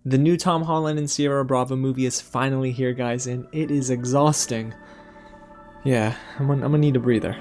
The new Tom Holland and Ciara Bravo movie is finally here, guys, and it is exhausting. Yeah, I'm gonna need a breather.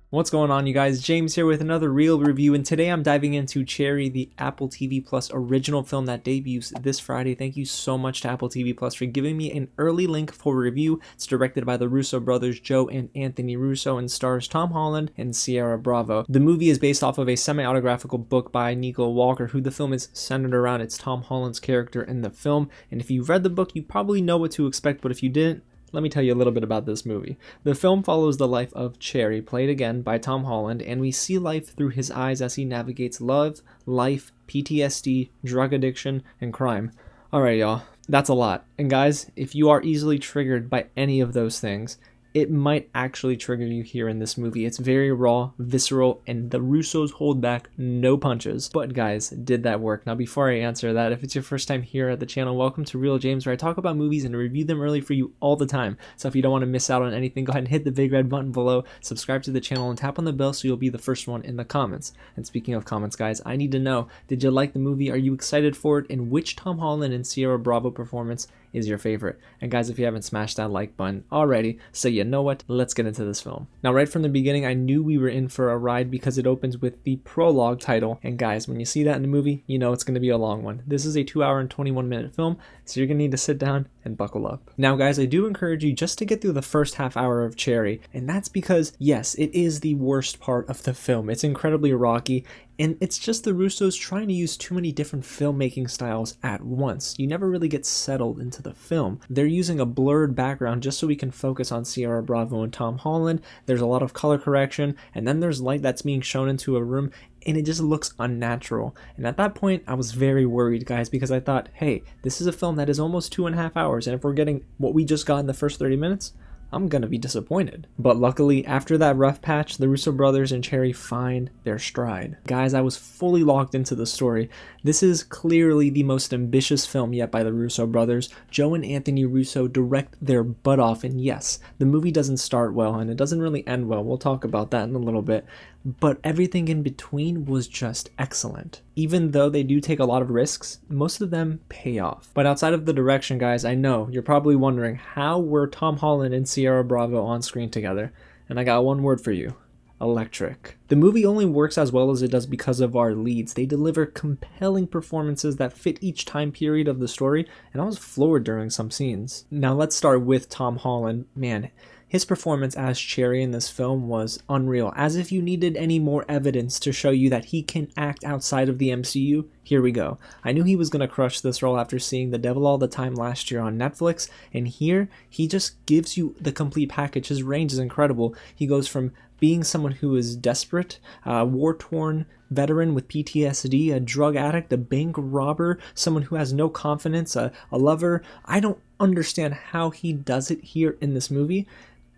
What's going on, you guys? James here with another real review, and today I'm diving into Cherry, the Apple TV Plus original film that debuts this Friday. Thank you so much to Apple TV Plus for giving me an early link for review. It's directed by the Russo Brothers, Joe and Anthony Russo, and stars Tom Holland and Ciara Bravo. The movie is based off of a semi-autographical book by Nico Walker, who the film is centered around. It's Tom Holland's character in the film, and if you've read the book, you probably know what to expect, but if you didn't, let me tell you a little bit about this movie. The film follows the life of Cherry, played again by Tom Holland, and we see life through his eyes as he navigates love, life, PTSD, drug addiction, and crime. Alright, y'all, that's a lot. And guys, if you are easily triggered by any of those things, it might actually trigger you here in this movie. It's very raw, visceral, and the Russos hold back no punches. But guys, did that work? Now before I answer that, if it's your first time here at the channel, welcome to Real James, where I talk about movies and review them early for you all the time. So if you don't want to miss out on anything, go ahead and hit the big red button below, subscribe to the channel, and tap on the bell so you'll be the first one in the comments. And speaking of comments, guys, I need to know, did you like the movie? Are you excited for it? And which Tom Holland and Ciara Bravo performance is your favorite? And guys, if you haven't smashed that like button already, so you know what, let's get into this film. Now right from the beginning, I knew we were in for a ride because it opens with the prologue title, and guys, when you see that in the movie, you know it's going to be a long one. This is a 2-hour and 21-minute film, so you're going to need to sit down and buckle up. Now guys, I do encourage you just to get through the first half hour of Cherry, and that's because yes, it is the worst part of the film. It's incredibly rocky, and it's just the Russos trying to use too many different filmmaking styles at once. You never really get settled into the film. They're using a blurred background just so we can focus on Ciara Bravo and Tom Holland. There's a lot of color correction, and then there's light that's being shown into a room, and it just looks unnatural. And at that point, I was very worried, guys, because I thought, hey, this is a film that is almost 2.5 hours, and if we're getting what we just got in the first 30 minutes, I'm gonna be disappointed. But luckily, after that rough patch, the Russo brothers and Cherry find their stride. Guys, I was fully locked into the story. This is clearly the most ambitious film yet by the Russo brothers. Joe and Anthony Russo direct their butt off, and yes, the movie doesn't start well, and it doesn't really end well. We'll talk about that in a little bit. But everything in between was just excellent. Even though they do take a lot of risks, most of them pay off. But outside of the direction, guys, I know you're probably wondering, how were Tom Holland and Ciara Bravo on screen together? And I got one word for you: electric. The movie only works as well as it does because of our leads. They deliver compelling performances that fit each time period of the story, and I was floored during some scenes. Now let's start with Tom Holland. Man, his performance as Cherry in this film was unreal. As if you needed any more evidence to show you that he can act outside of the MCU, here we go. I knew he was going to crush this role after seeing The Devil All the Time last year on Netflix, and here he just gives you the complete package. His range is incredible. He goes from being someone who is desperate, war-torn veteran with PTSD, a drug addict, a bank robber, someone who has no confidence, a lover. I don't understand how he does it here in this movie,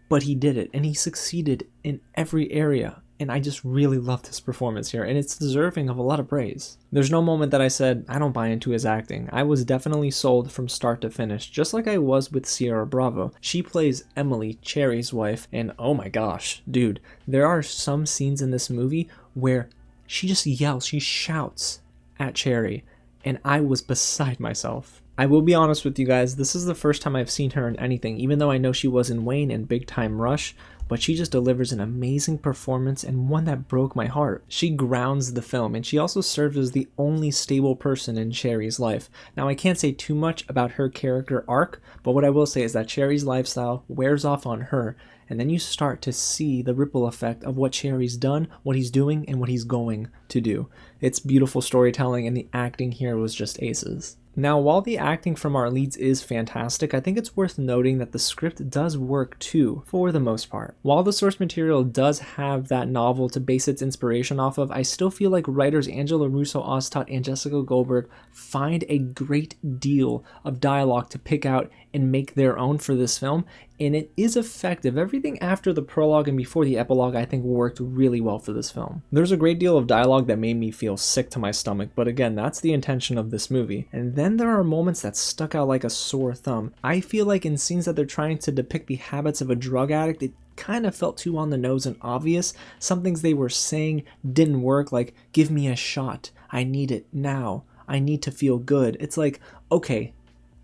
but he did it, and he succeeded in every area. And I just really loved his performance here, and it's deserving of a lot of praise. There's no moment that I said, I don't buy into his acting. I was definitely sold from start to finish, just like I was with Ciara Bravo. She plays Emily, Cherry's wife, and oh my gosh, dude, there are some scenes in this movie where she just yells, she shouts at Cherry, and I was beside myself. I will be honest with you guys, this is the first time I've seen her in anything, even though I know she was in Wayne and Big Time Rush, but she just delivers an amazing performance and one that broke my heart. She grounds the film, and she also serves as the only stable person in Cherry's life. Now, I can't say too much about her character arc, but what I will say is that Cherry's lifestyle wears off on her, and then you start to see the ripple effect of what Cherry's done, what he's doing, and what he's going to do. It's beautiful storytelling, and the acting here was just aces. Now, while the acting from our leads is fantastic, I think it's worth noting that the script does work too, for the most part. While the source material does have that novel to base its inspiration off of, I still feel like writers Angela Russo Ostat and Jessica Goldberg find a great deal of dialogue to pick out and make their own for this film, and it is effective. Everything after the prologue and before the epilogue I think worked really well for this film. There's a great deal of dialogue that made me feel sick to my stomach, but again, that's the intention of this movie. And then there are moments that stuck out like a sore thumb. I feel like in scenes that they're trying to depict the habits of a drug addict, it kind of felt too on the nose and obvious. Some things they were saying didn't work, like, give me a shot, I need it now, I need to feel good. It's like, okay,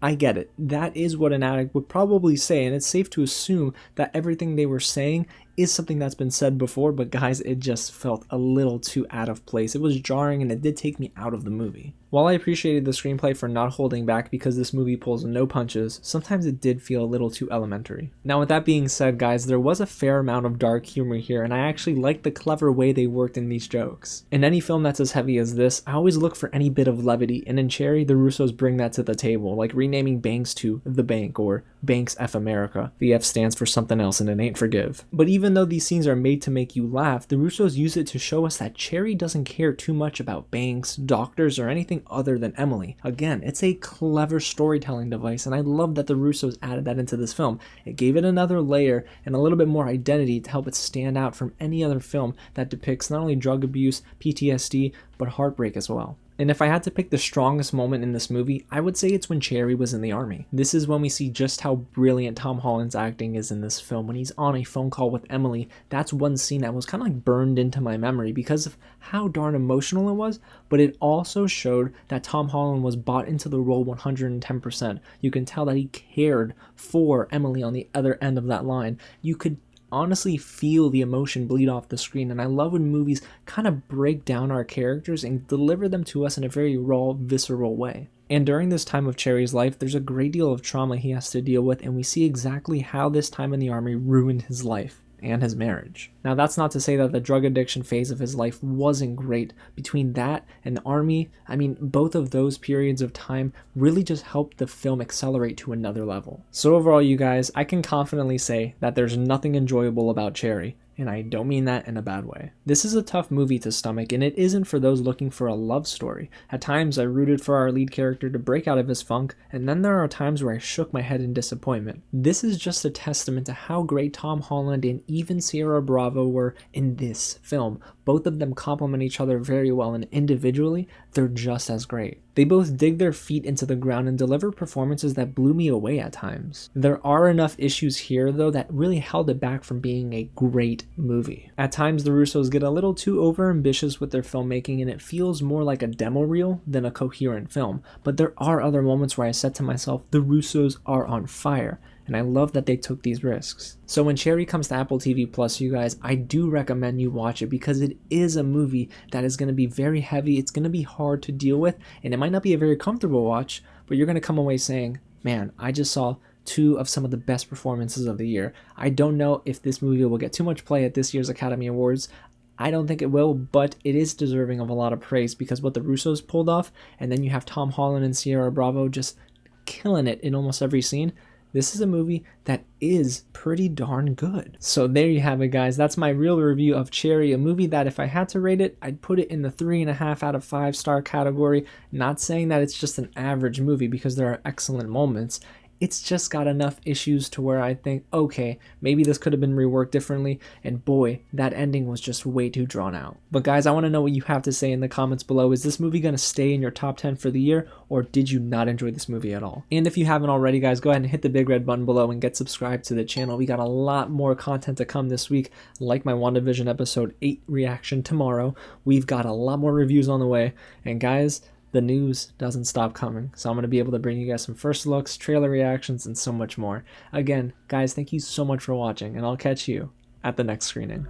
I get it. That is what an addict would probably say, and it's safe to assume that everything they were saying is something that's been said before, but guys, it just felt a little too out of place. It was jarring, and it did take me out of the movie. While I appreciated the screenplay for not holding back because this movie pulls no punches, sometimes it did feel a little too elementary. Now with that being said, guys, there was a fair amount of dark humor here, and I actually liked the clever way they worked in these jokes. In any film that's as heavy as this, I always look for any bit of levity, and in Cherry, the Russos bring that to the table, like renaming Banks to The Bank or Banks F America. The F stands for something else and it ain't forgive. But even though these scenes are made to make you laugh, the Russos use it to show us that Cherry doesn't care too much about banks, doctors, or anything other than Emily. Again, it's a clever storytelling device, and I love that the Russos added that into this film. It gave it another layer and a little bit more identity to help it stand out from any other film that depicts not only drug abuse, PTSD, but heartbreak as well. And if I had to pick the strongest moment in this movie, I would say it's when Cherry was in the army. This is when we see just how brilliant Tom Holland's acting is in this film. When he's on a phone call with Emily, that's one scene that was kind of like burned into my memory because of how darn emotional it was, but it also showed that Tom Holland was bought into the role 110%. You can tell that he cared for Emily on the other end of that line. You could honestly feel the emotion bleed off the screen, and I love when movies kind of break down our characters and deliver them to us in a very raw, visceral way. And during this time of Cherry's life, there's a great deal of trauma he has to deal with, and we see exactly how this time in the army ruined his life and his marriage. Now that's not to say that the drug addiction phase of his life wasn't great. Between that and the army, I mean, both of those periods of time really just helped the film accelerate to another level. So overall, you guys, I can confidently say that there's nothing enjoyable about Cherry, and I don't mean that in a bad way. This is a tough movie to stomach, and it isn't for those looking for a love story. At times, I rooted for our lead character to break out of his funk, and then there are times where I shook my head in disappointment. This is just a testament to how great Tom Holland and even Ciara Bravo were in this film. Both of them complement each other very well, and individually, they're just as great. They both dig their feet into the ground and deliver performances that blew me away at times. There are enough issues here, though, that really held it back from being a great movie. At times, the Russos get a little too overambitious with their filmmaking, and it feels more like a demo reel than a coherent film. But there are other moments where I said to myself, the Russos are on fire. And I love that they took these risks. So when Cherry comes to Apple TV Plus, you guys, I do recommend you watch it because it is a movie that is going to be very heavy. It's going to be hard to deal with, and it might not be a very comfortable watch, but you're going to come away saying, man, I just saw two of some of the best performances of the year. I don't know if this movie will get too much play at this year's Academy Awards. I don't think it will, but it is deserving of a lot of praise because what the Russos pulled off, and then you have Tom Holland and Ciara Bravo just killing it in almost every scene. This is a movie that is pretty darn good. So there you have it, guys. That's my real review of Cherry, a movie that if I had to rate it, I'd put it in the 3.5 out of 5 star category. Not saying that it's just an average movie because there are excellent moments. It's just got enough issues to where I think, okay, maybe this could have been reworked differently, and boy, that ending was just way too drawn out. But guys, I want to know what you have to say in the comments below. Is this movie going to stay in your top 10 for the year, or did you not enjoy this movie at all? And if you haven't already, guys, go ahead and hit the big red button below and get subscribed to the channel. We got a lot more content to come this week, like my WandaVision episode 8 reaction tomorrow. We've got a lot more reviews on the way, and guys, the news doesn't stop coming, so I'm going to be able to bring you guys some first looks, trailer reactions, and so much more. Again, guys, thank you so much for watching, and I'll catch you at the next screening.